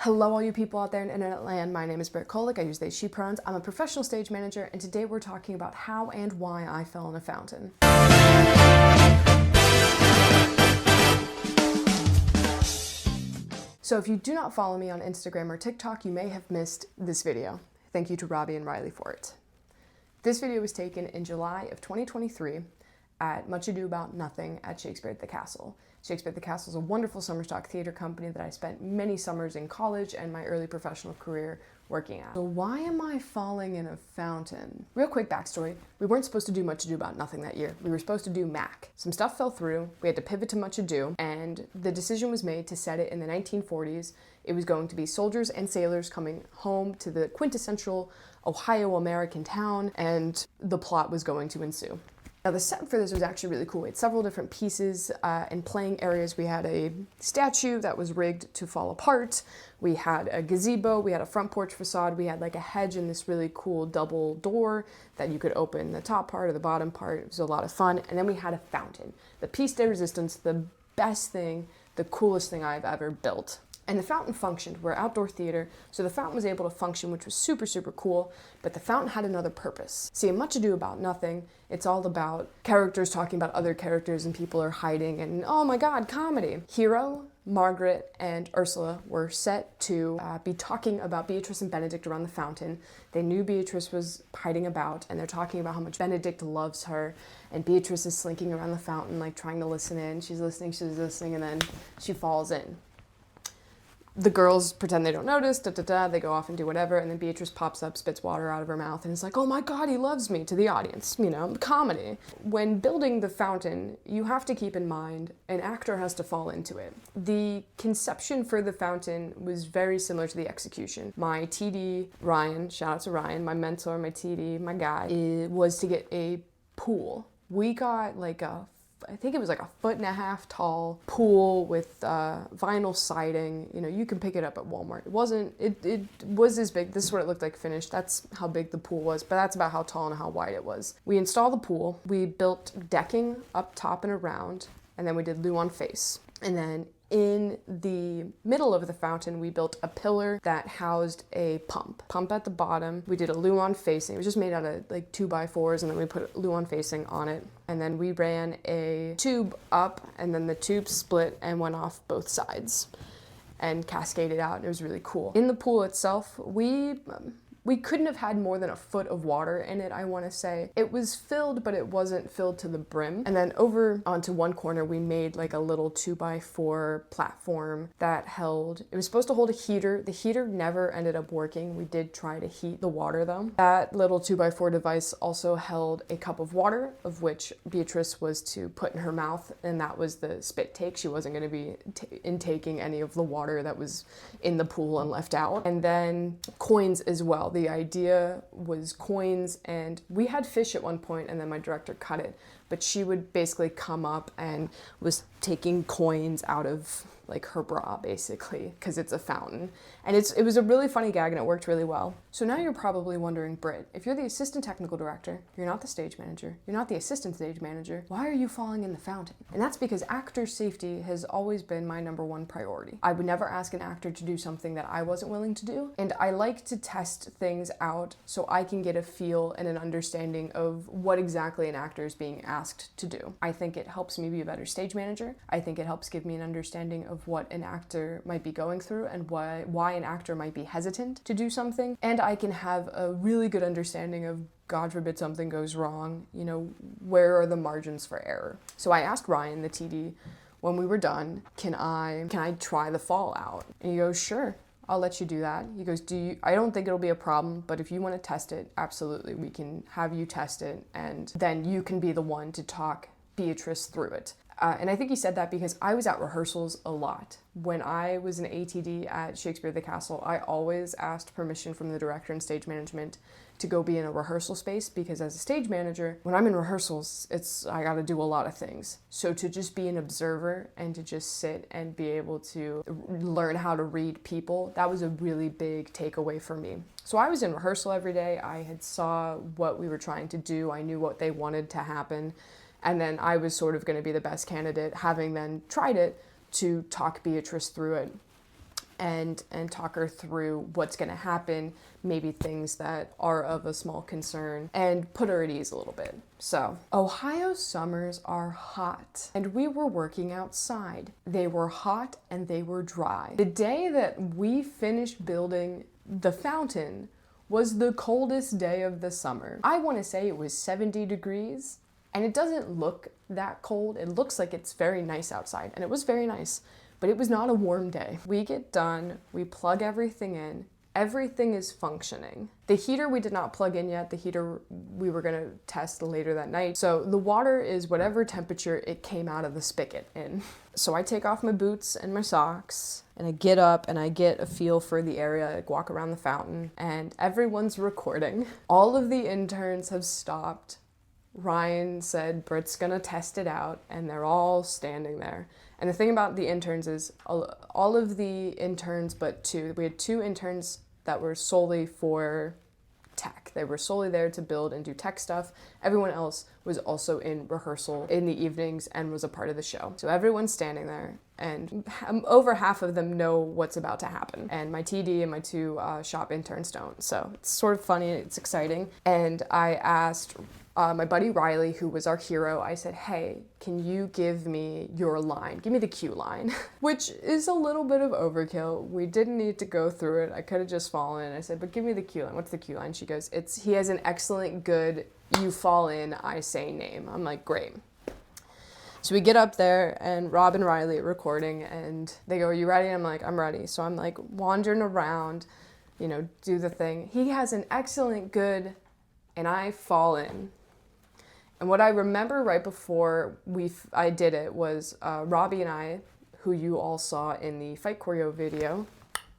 Hello all you people out there in internet land, my name is Britt Kolick, I use they, she pronouns. I'm a professional stage manager and today we're talking about how and why I fell in a fountain. So if you do not follow me on Instagram or TikTok, you may have missed this video. Thank you to Robbie and Riley for it. This video was taken in July of 2023 at Much Ado About Nothing at Shakespeare at the Castle. Shakespeare at the Castle is a wonderful summer stock theater company that I spent many summers in college and my early professional career working at. So why am I falling in a fountain? Real quick backstory, we weren't supposed to do Much Ado About Nothing that year. We were supposed to do Mac. Some stuff fell through, we had to pivot to Much Ado, and the decision was made to set it in the 1940s. It was going to be soldiers and sailors coming home to the quintessential Ohio American town, and the plot was going to ensue. Now the set for this was actually really cool. We had several different pieces and playing areas. We had a statue that was rigged to fall apart. We had a gazebo, we had a front porch facade, we had like a hedge and this really cool double door that you could open the top part or the bottom part. It was a lot of fun. And then we had a fountain. The piece de resistance, the best thing, the coolest thing I've ever built. And the fountain functioned. We're outdoor theater, so the fountain was able to function, which was super, super cool, but the fountain had another purpose. See, in Much Ado About Nothing, it's all about characters talking about other characters and people are hiding and, oh my God, comedy. Hero, Margaret, and Ursula were set to be talking about Beatrice and Benedict around the fountain. They knew Beatrice was hiding about, and they're talking about how much Benedict loves her, and Beatrice is slinking around the fountain, like trying to listen in. She's listening, and then she falls in. The girls pretend they don't notice, they go off and do whatever, and then Beatrice pops up, spits water out of her mouth, and is like, oh my God, he loves me, to the audience, you know, comedy. When building the fountain, you have to keep in mind an actor has to fall into it. The conception for the fountain was very similar to the execution. My TD, Ryan, shout out to Ryan, my mentor, my TD, my guy, was to get a pool. We got like I think it was like 1.5 foot tall pool with vinyl siding. You know, you can pick it up at Walmart. It was this big. This is what it looked like finished. That's how big the pool was, but that's about how tall and how wide it was. We installed the pool. We built decking up top and around, and then we did loo on face. And then in the middle of the fountain, we built a pillar that housed a pump at the bottom. We did a loo on facing. It was just made out of like 2x4s, and then we put loo on facing on it. And then we ran a tube up, and then the tube split and went off both sides and cascaded out, and it was really cool. In the pool itself, we couldn't have had more than 1 foot of water in it, I want to say. It was filled, but it wasn't filled to the brim. And then over onto one corner, we made like a little 2x4 platform that it was supposed to hold a heater. The heater never ended up working. We did try to heat the water though. That little 2x4 device also held a cup of water, of which Beatrice was to put in her mouth, and that was the spit take. She wasn't going to be intaking any of the water that was in the pool and left out. And then coins as well. The idea was coins, and we had fish at one point, and then my director cut it, but she would basically come up and was taking coins out of like her bra basically, because it's a fountain. And it was a really funny gag and it worked really well. So now you're probably wondering, Britt, if you're the assistant technical director, you're not the stage manager, you're not the assistant stage manager, why are you falling in the fountain? And that's because actor safety has always been my #1 priority. I would never ask an actor to do something that I wasn't willing to do, and I like to test things out so I can get a feel and an understanding of what exactly an actor is being asked to do. I think it helps me be a better stage manager. I think it helps give me an understanding of what an actor might be going through and why an actor might be hesitant to do something. And I can have a really good understanding of, God forbid something goes wrong, you know, where are the margins for error? So I asked Ryan, the TD, when we were done, can I try the fall out? And he goes, sure, I'll let you do that. He goes, I don't think it'll be a problem, but if you want to test it, absolutely, we can have you test it, and then you can be the one to talk Beatrice through it. And I think he said that because I was at rehearsals a lot. When I was an ATD at Shakespeare at the Castle, I always asked permission from the director and stage management to go be in a rehearsal space, because as a stage manager, when I'm in rehearsals, I gotta do a lot of things. So to just be an observer and to just sit and be able to learn how to read people, that was a really big takeaway for me. So I was in rehearsal every day. I had saw what we were trying to do. I knew what they wanted to happen. And then I was sort of going to be the best candidate, having then tried it, to talk Beatrice through it. and talk her through what's going to happen, maybe things that are of a small concern, and put her at ease a little bit. So, Ohio summers are hot, and we were working outside. They were hot and they were dry. The day that we finished building the fountain was the coldest day of the summer. I want to say it was 70 degrees, and it doesn't look that cold. It looks like it's very nice outside, and it was very nice. But it was not a warm day. We get done, we plug everything in, everything is functioning. The heater we did not plug in yet, the heater we were gonna test later that night. So the water is whatever temperature it came out of the spigot in. So I take off my boots and my socks, and I get up and I get a feel for the area, I walk around the fountain, and everyone's recording. All of the interns have stopped. Ryan said, Britt's gonna test it out, and they're all standing there. And the thing about the interns is all of the interns but two, we had 2 interns that were solely for tech. They were solely there to build and do tech stuff. Everyone else was also in rehearsal in the evenings and was a part of the show. So everyone's standing there, and over half of them know what's about to happen. And my TD and my 2 shop interns don't. So it's sort of funny, it's exciting. And I asked my buddy Riley, who was our hero, I said, hey, can you give me your line? Give me the cue line, which is a little bit of overkill. We didn't need to go through it. I could have just fallen. I said, but give me the cue line. What's the cue line? She goes, he has an excellent, good, you fall in, I say name. I'm like, great. So we get up there, and Rob and Riley are recording, and they go, are you ready? I'm like, I'm ready. So I'm like wandering around, do the thing. He has an excellent, good, and I fall in. And what I remember right before I did it was Robbie and I, who you all saw in the fight choreo video,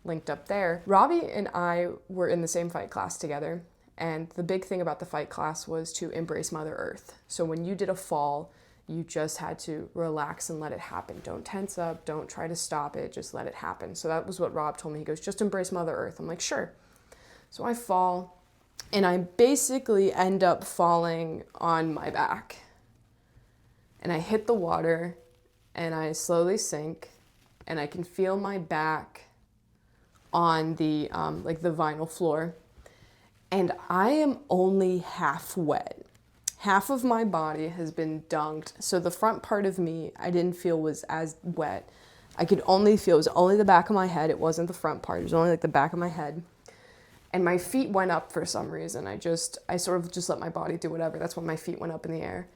linked up there. Robbie and I were in the same fight class together, and the big thing about the fight class was to embrace Mother Earth. So when you did a fall, you just had to relax and let it happen. Don't tense up, don't try to stop it, just let it happen. So that was what Rob told me. He goes, just embrace Mother Earth. I'm like, sure. So I fall, and I basically end up falling on my back. And I hit the water, and I slowly sink, and I can feel my back on the the vinyl floor. And I am only half wet. Half of my body has been dunked. So the front part of me, I didn't feel was as wet. I could only feel, it was only the back of my head. It wasn't the front part. It was only like the back of my head. And my feet went up for some reason. I sort of just let my body do whatever. That's when my feet went up in the air.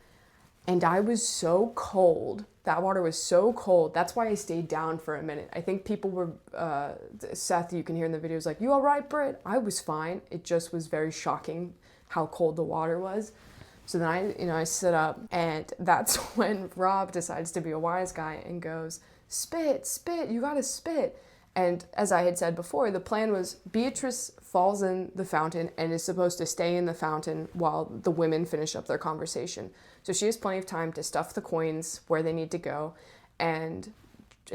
And I was so cold. That water was so cold. That's why I stayed down for a minute. I think people were, Seth, you can hear in the videos, like, you all right, Britt? I was fine. It just was very shocking how cold the water was. So then I sit up, and that's when Rob decides to be a wise guy and goes, spit, you gotta spit. And as I had said before, the plan was Beatrice falls in the fountain and is supposed to stay in the fountain while the women finish up their conversation. So she has plenty of time to stuff the coins where they need to go and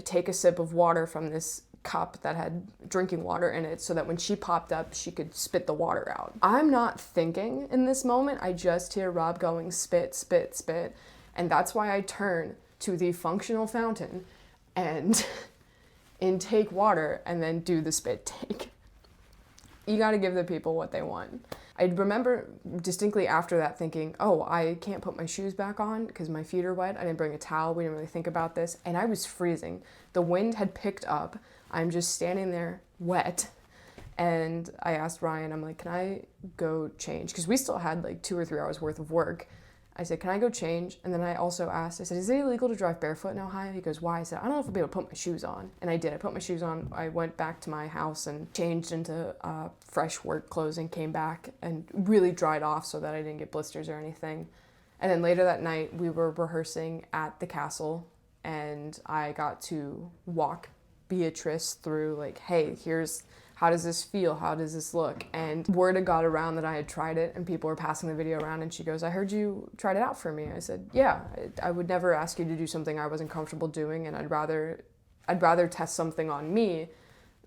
take a sip of water from this cup that had drinking water in it so that when she popped up, she could spit the water out. I'm not thinking in this moment. I just hear Rob going, spit, spit, spit. And that's why I turn to the functional fountain and intake water and then do the spit take. You got to give the people what they want. I remember distinctly after that thinking, oh, I can't put my shoes back on because my feet are wet. I didn't bring a towel. We didn't really think about this. And I was freezing. The wind had picked up. I'm just standing there wet. And I asked Ryan, I'm like, can I go change? Because we still had like 2 or 3 hours worth of work. I said, can I go change? And then I also asked, I said, is it illegal to drive barefoot in Ohio? He goes, why? I said, I don't know if I'll be able to put my shoes on. And I did. I put my shoes on. I went back to my house and changed into fresh work clothes and came back and really dried off so that I didn't get blisters or anything. And then later that night, we were rehearsing at the castle, and I got to walk Beatrice through like, hey, how does this feel? How does this look? And word had got around that I had tried it, and people were passing the video around, and she goes, I heard you tried it out for me. I said, yeah, I would never ask you to do something I wasn't comfortable doing, and I'd rather test something on me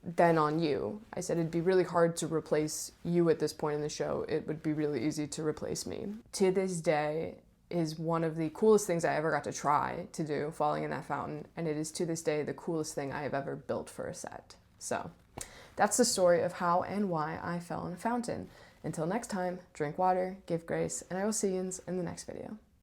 than on you. I said, it'd be really hard to replace you at this point in the show. It would be really easy to replace me. To this day is one of the coolest things I ever got to try to do, falling in that fountain, and it is to this day the coolest thing I have ever built for a set. So that's the story of how and why I fell in a fountain. Until next time, drink water, give grace, and I will see you in the next video.